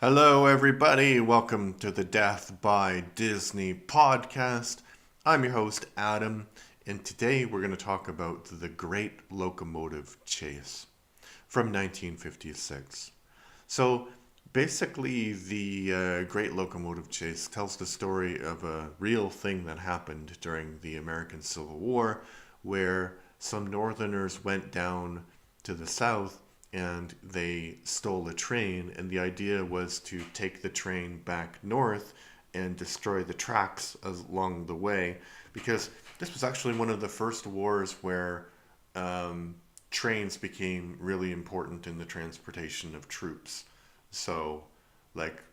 Hello, everybody. Welcome to the Death by Disney podcast. I'm your host, Adam, and today we're going to talk about the Great Locomotive Chase from 1956. So, basically, the Great Locomotive Chase tells the story of a real thing that happened during the American Civil War, where some Northerners went down to the South and they stole a train, and the idea was to take the train back north and destroy the tracks along the way, because this was actually one of the first wars where trains became really important in the transportation of troops. So, like,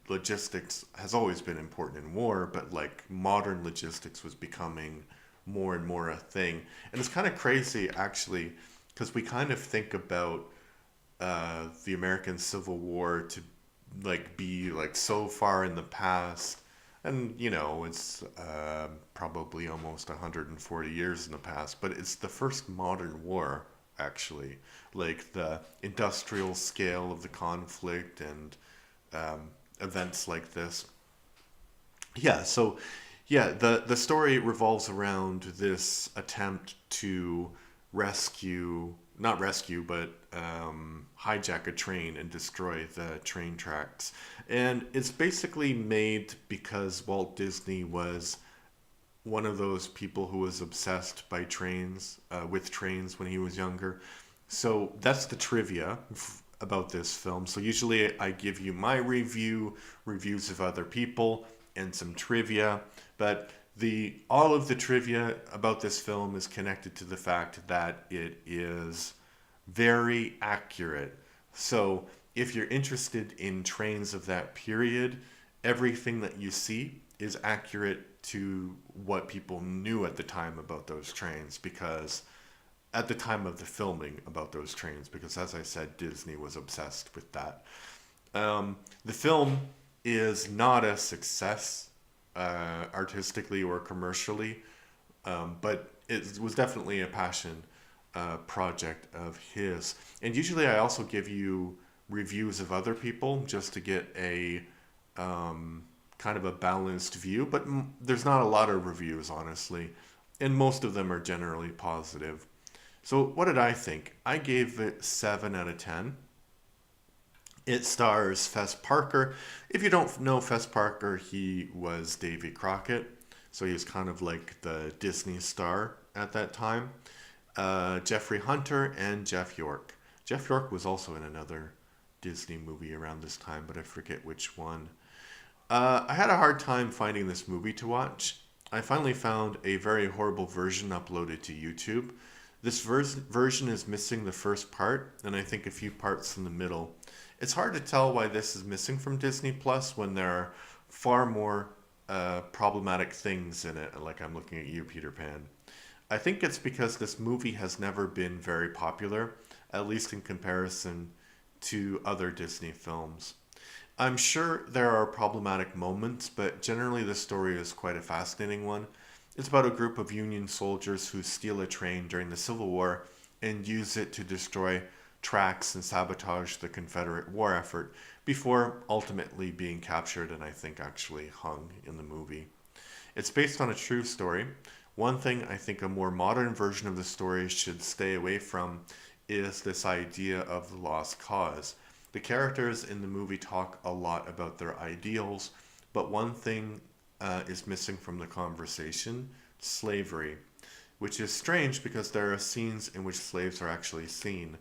logistics has always been important in war, but like modern logistics was becoming more and more a thing. And it's kind of crazy, actually, because we kind of think about the American Civil War to like be like so far in the past, and it's probably almost 140 years in the past, but it's the first modern war actually, like the industrial scale of the conflict and events like this. Yeah, so yeah, the story revolves around this attempt to rescue, not rescue, but hijack a train and destroy the train tracks. And it's basically made because Walt Disney was one of those people who was obsessed by trains, with trains when he was younger. So that's the trivia about this film. So usually I give you my reviews of other people, and some trivia, but the all of the trivia about this film is connected to the fact that it is very accurate. So if you're interested in trains of that period, everything that you see is accurate to what people knew at the time about those trains, because at the time of the filming about those trains, because as I said, Disney was obsessed with that. The film is not a success artistically or commercially, but it was definitely a passion project of his. And usually I also give you reviews of other people just to get a kind of a balanced view, but there's not a lot of reviews, honestly, and most of them are generally positive. So, what did I think? I gave it 7 out of 10. It stars Fess Parker. If you don't know Fess Parker, he was Davy Crockett. So he was kind of like the Disney star at that time. Jeffrey Hunter and Jeff York. Jeff York was also in another Disney movie around this time, but I forget which one. I had a hard time finding this movie to watch. I finally found a very horrible version uploaded to YouTube. This version is missing the first part, and I think a few parts in the middle. It's hard to tell why this is missing from Disney Plus when there are far more problematic things in it, like I'm looking at you, Peter Pan. I think it's because this movie has never been very popular, at least in comparison to other Disney films. I'm sure there are problematic moments, but generally the story is quite a fascinating one. It's about a group of Union soldiers who steal a train during the Civil War and use it to destroy tracks and sabotage the Confederate war effort before ultimately being captured and I think actually hung in the movie. It's based on a true story. One thing I think a more modern version of the story should stay away from is this idea of the lost cause. The characters in the movie talk a lot about their ideals, but one thing is missing from the conversation: slavery, which is strange because there are scenes in which slaves are actually seen.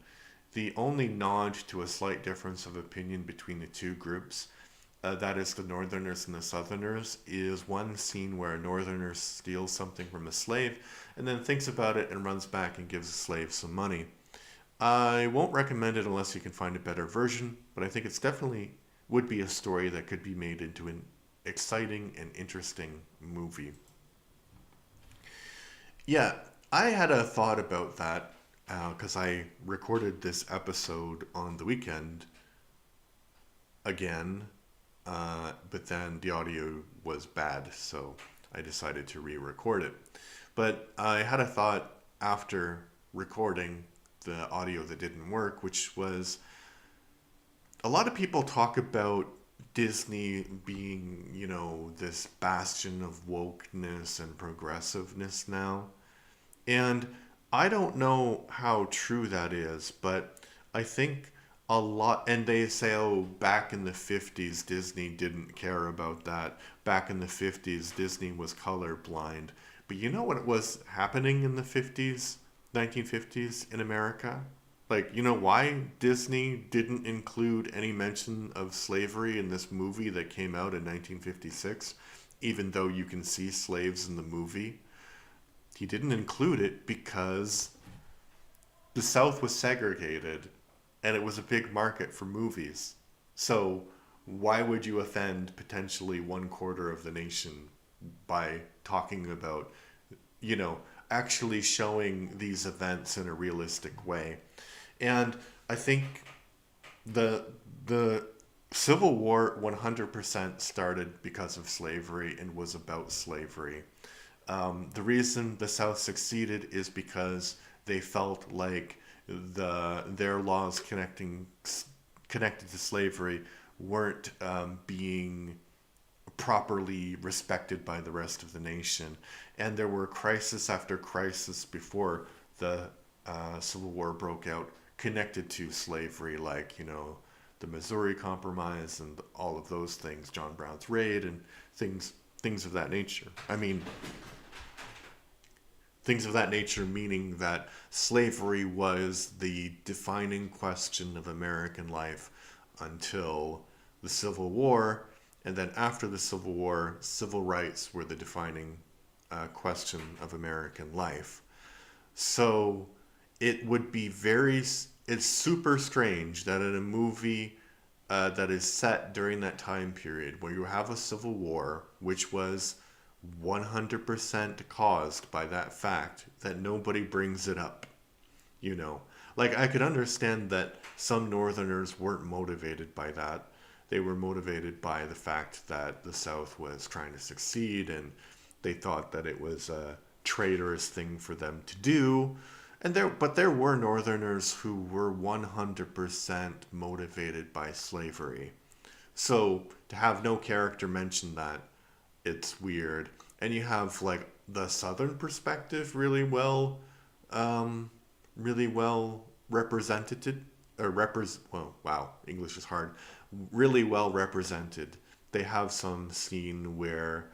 The only nod to a slight difference of opinion between the two groups, that is the Northerners and the Southerners, is one scene where a Northerner steals something from a slave and then thinks about it and runs back and gives the slave some money. I won't recommend it unless you can find a better version, but I think it's definitely would be a story that could be made into an exciting and interesting movie. Yeah, I had a thought about that because I recorded this episode on the weekend again, but then the audio was bad, so I decided to re record it. But I had a thought after recording the audio that didn't work, which was a lot of people talk about Disney being, this bastion of wokeness and progressiveness now. And I don't know how true that is, but I think a lot, and they say, oh, back in the 50s, Disney didn't care about that. Back in the 50s, Disney was colorblind. But you know what was happening in the 50s, 1950s in America? Like, you know why Disney didn't include any mention of slavery in this movie that came out in 1956, even though you can see slaves in the movie? He didn't include it because the South was segregated and it was a big market for movies. So, why would you offend potentially one quarter of the nation by talking about, you know, actually showing these events in a realistic way? And I think the the Civil War 100% started because of slavery and was about slavery. The reason the South succeeded is because they felt like their laws connected to slavery weren't being properly respected by the rest of the nation, and there were crisis after crisis before the Civil War broke out connected to slavery, like the Missouri Compromise and all of those things, John Brown's raid, and things of that nature. I mean, things of that nature, meaning that slavery was the defining question of American life until the Civil War. And then after the Civil War, civil rights were the defining question of American life. So it would be it's super strange that in a movie that is set during that time period where you have a civil war, which was 100% caused by that fact, that nobody brings it up. You know, like I could understand that some Northerners weren't motivated by that. They were motivated by the fact that the South was trying to succeed and they thought that it was a traitorous thing for them to do. But there were Northerners who were 100% motivated by slavery. So to have no character mention that, it's weird. And you have like the Southern perspective um, really well represented, well, wow, English is hard. Really well represented. They have some scene where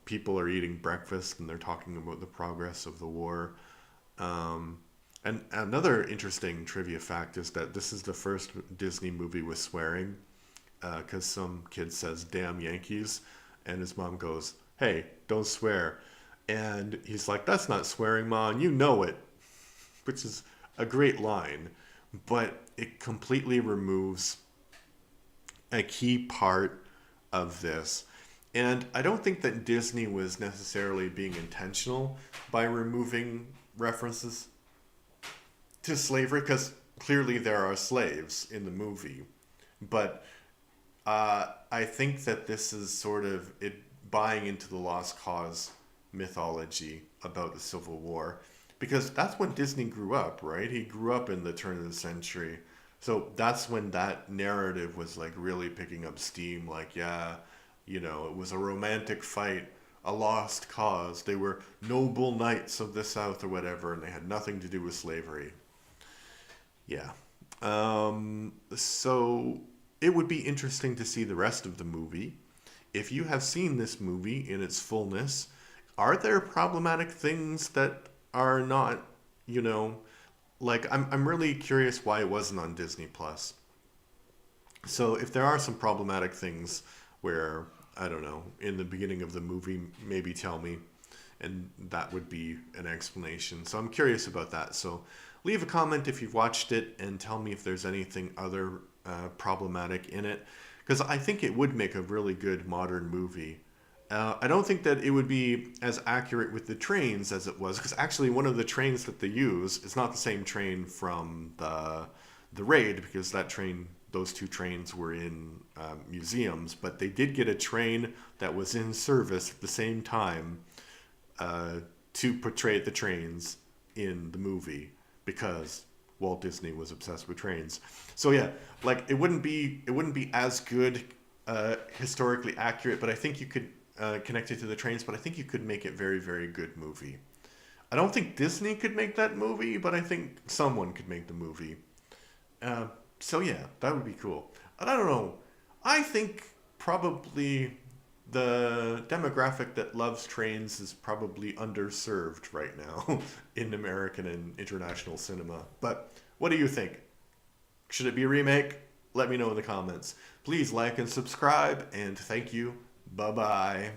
people are eating breakfast and they're talking about the progress of the war. Um, and another interesting trivia fact is that this is the first Disney movie with swearing, because some kid says "damn Yankees," and his mom goes, "Hey, don't swear," and he's like, "That's not swearing, Mom. You know it," which is a great line, but it completely removes a key part of this. And I don't think that Disney was necessarily being intentional by removing references to slavery, because clearly there are slaves in the movie. But I think that this is sort of it buying into the Lost Cause mythology about the Civil War, because that's when Disney grew up, right? He grew up in the turn of the century. So that's when that narrative was like really picking up steam. Like, yeah, it was a romantic fight, a lost cause. They were noble knights of the South or whatever, and they had nothing to do with slavery. Yeah. So it would be interesting to see the rest of the movie. If you have seen this movie in its fullness, are there problematic things that are not, you know, like I'm really curious why it wasn't on Disney Plus. So if there are some problematic things where, I don't know, in the beginning of the movie, maybe tell me, and that would be an explanation. So I'm curious about that. So leave a comment if you've watched it and tell me if there's anything other problematic in it, because I think it would make a really good modern movie. I don't think that it would be as accurate with the trains as it was, because actually one of the trains that they use is not the same train from the raid, because those two trains were in museums, but they did get a train that was in service at the same time uh, to portray the trains in the movie, because Walt Disney was obsessed with trains. So yeah, like it wouldn't be as good historically accurate, but I think you could connect it to the trains. But I think you could make it very, very good movie. I don't think Disney could make that movie, but I think someone could make the movie. Uh, so yeah, that would be cool. And I don't know. I think probably the demographic that loves trains is probably underserved right now in American and international cinema. But what do you think? Should it be a remake? Let me know in the comments. Please like and subscribe, and thank you. Bye bye.